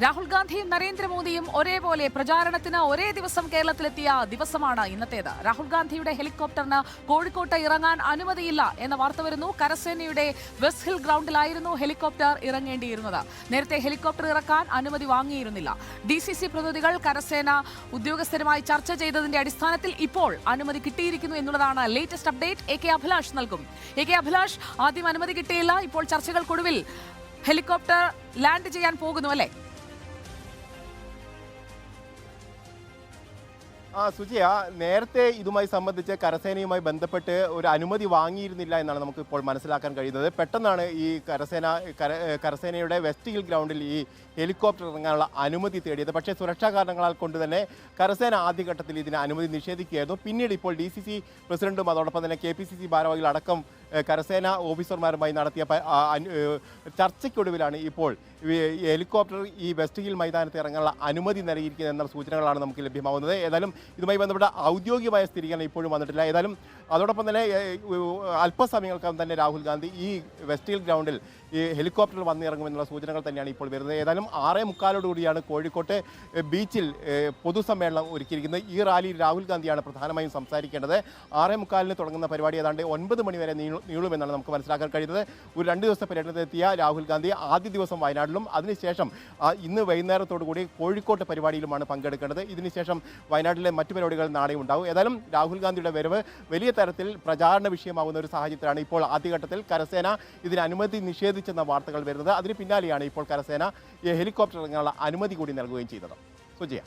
രാഹുൽ ഗാന്ധിയും നരേന്ദ്രമോദിയും ഒരേപോലെ പ്രചാരണത്തിന് ഒരേ ദിവസം കേരളത്തിലെത്തിയ ദിവസമാണ് ഇന്നത്തേത്. രാഹുൽ ഗാന്ധിയുടെ ഹെലികോപ്റ്ററിന് കോഴിക്കോട്ട് ഇറങ്ങാൻ അനുമതിയില്ല എന്ന വാർത്ത വരുന്നു. കരസേനയുടെ വെസ്റ്റ് ഹിൽ ഗ്രൗണ്ടിലായിരുന്നു ഹെലികോപ്റ്റർ ഇറങ്ങേണ്ടിയിരുന്നത്. നേരത്തെ ഹെലികോപ്റ്റർ ഇറക്കാൻ അനുമതി വാങ്ങിയിരുന്നില്ല. DCC പ്രതിനിധികൾ കരസേന ഉദ്യോഗസ്ഥരുമായി ചർച്ച ചെയ്തതിന്റെ അടിസ്ഥാനത്തിൽ ഇപ്പോൾ അനുമതി കിട്ടിയിരിക്കുന്നു എന്നുള്ളതാണ് ലേറ്റസ്റ്റ് അപ്ഡേറ്റ്. AK അഭിലാഷ് നൽകും. AK അഭിലാഷ്, ആദ്യം അനുമതി കിട്ടിയില്ല, ഇപ്പോൾ ചർച്ചകൾക്കൊടുവിൽ ഹെലികോപ്റ്റർ ലാൻഡ് ചെയ്യാൻ പോകുന്നു അല്ലേ? സുജിയ, നേരത്തെ ഇതുമായി സംബന്ധിച്ച് കരസേനയുമായി ബന്ധപ്പെട്ട് ഒരു അനുമതി വാങ്ങിയിരുന്നില്ല എന്നാണ് നമുക്ക് ഇപ്പോൾ മനസ്സിലാക്കാൻ കഴിയുന്നത്. പെട്ടെന്നാണ് ഈ കരസേനയുടെ വെസ്റ്റ് ഹിൽ ഗ്രൗണ്ടിൽ ഈ ഹെലികോപ്റ്റർ ഇറങ്ങാനുള്ള അനുമതി തേടിയത്. പക്ഷേ സുരക്ഷാ കാരണങ്ങളാൽ കൊണ്ട് തന്നെ കരസേന ആദ്യഘട്ടത്തിൽ ഇതിന് അനുമതി നിഷേധിക്കുകയായിരുന്നു. പിന്നീട് ഇപ്പോൾ DCC പ്രസിഡന്റും അതോടൊപ്പം തന്നെ KPCC ഭാരവാഹികളടക്കം കരസേന ഓഫീസർമാരുമായി നടത്തിയ ചർച്ചയ്ക്കൊടുവിലാണ് ഇപ്പോൾ ഹെലികോപ്റ്റർ ഈ വെസ്റ്റ് ഹിൽ മൈതാനത്ത് ഇറങ്ങാനുള്ള അനുമതി നൽകിയിരിക്കുന്നത് എന്ന സൂചനകളാണ് നമുക്ക് ലഭ്യമാവുന്നത്. ഏതായാലും ഇതുമായി ബന്ധപ്പെട്ട ഔദ്യോഗികമായ സ്ഥിരീകരണം ഇപ്പോഴും വന്നിട്ടില്ല. ഏതായാലും അതോടൊപ്പം തന്നെ അല്പസമയങ്ങൾക്കകം തന്നെ രാഹുൽ ഗാന്ധി ഈ വെസ്റ്റ് ഹിൽ ഗ്രൗണ്ടിൽ ഈ ഹെലികോപ്റ്ററിൽ വന്നിറങ്ങുമെന്നുള്ള സൂചനകൾ തന്നെയാണ് ഇപ്പോൾ വരുന്നത്. ഏതായാലും 6:45 കോഴിക്കോട്ട് ബീച്ചിൽ പൊതുസമ്മേളനം ഒരുക്കിയിരിക്കുന്നത്. ഈ റാലിയിൽ രാഹുൽ ഗാന്ധിയാണ് പ്രധാനമായും സംസാരിക്കേണ്ടത്. 6:45 തുടങ്ങുന്ന പരിപാടി ഏതാണ്ട് 9 മണി വരെ നീളുമെന്നാണ് നമുക്ക് മനസ്സിലാക്കാൻ കഴിയുന്നത്. ഒരു 2 ദിവസത്തെ പര്യടനത്തിലെത്തിയ രാഹുൽ ഗാന്ധി ആദ്യ ദിവസം വയനാട്ടിലും അതിനുശേഷം ഇന്ന് വൈകുന്നേരത്തോടുകൂടി കോഴിക്കോട്ട് പരിപാടിയിലുമാണ് പങ്കെടുക്കേണ്ടത്. ഇതിനുശേഷം വയനാട്ടിലെ മറ്റു പരിപാടികൾ നാളെ ഉണ്ടാവും. ഏതായാലും രാഹുൽ ഗാന്ധിയുടെ വരവ് വലിയ തരത്തിൽ പ്രചാരണ വിഷയമാകുന്ന ഒരു സാഹചര്യത്തിലാണ് ഇപ്പോൾ ആദ്യഘട്ടത്തിൽ കരസേന ഇതിന് അനുമതി നിഷേധിച്ചെന്ന വാർത്തകൾ വരുന്നത്. അതിന് പിന്നാലെയാണ് ഇപ്പോൾ കരസേന ഈ ഹെലികോപ്റ്റർ ഇറങ്ങാനുള്ള അനുമതി കൂടി നൽകുകയും ചെയ്തത്. സുജിയ,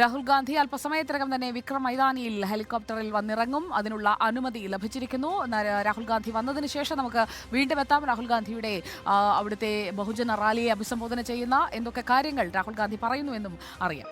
രാഹുൽ ഗാന്ധി അല്പസമയത്തിനകം തന്നെ വിക്രം മൈതാനിയിൽ ഹെലികോപ്റ്ററിൽ വന്നിറങ്ങും. അതിനുള്ള അനുമതി ലഭിച്ചിരിക്കുന്നു. രാഹുൽ ഗാന്ധി വന്നതിന് ശേഷം നമുക്ക് വീണ്ടും എത്താം. രാഹുൽ ഗാന്ധിയുടെ അവിടുത്തെ ബഹുജന റാലിയെ അഭിസംബോധന ചെയ്യുന്ന എന്തൊക്കെ കാര്യങ്ങൾ രാഹുൽ ഗാന്ധി പറയുന്നു എന്നും അറിയാം.